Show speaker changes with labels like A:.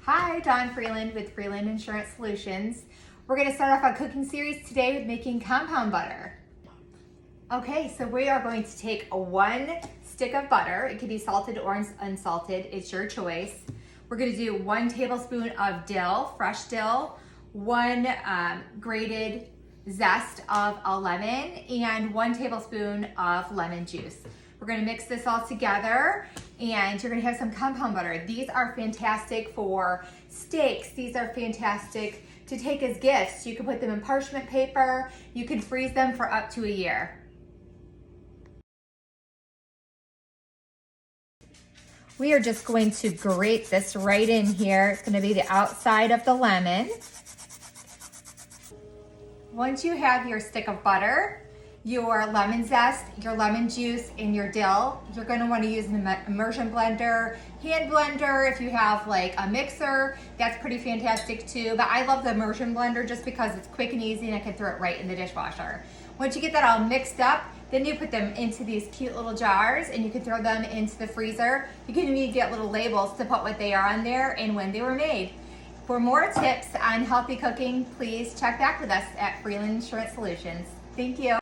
A: Hi, Dawn Freeland with Freeland Insurance Solutions. We're going to start off our cooking series today with making compound butter. Okay, so we are going to take one stick of butter. It can be salted or unsalted, it's your choice. We're going to do 1 tablespoon of dill, fresh dill, 1 grated zest of a lemon, and 1 tablespoon of lemon juice. We're going to mix this all together and you're going to have some compound butter. These are fantastic for steaks. These are fantastic to take as gifts. You can put them in parchment paper. You can freeze them for up to a year. We are just going to grate this right in here. It's going to be the outside of the lemon. Once you have your stick of butter, your lemon zest, your lemon juice, and your dill, you're going to want to use an immersion blender, hand blender. If you have like a mixer, that's pretty fantastic too. But I love the immersion blender just because it's quick and easy and I can throw it right in the dishwasher. Once you get that all mixed up, then you put them into these cute little jars and you can throw them into the freezer. You can even get little labels to put what they are on there and when they were made. For more tips on healthy cooking, please check back with us at Freeland Insurance Solutions. Thank you.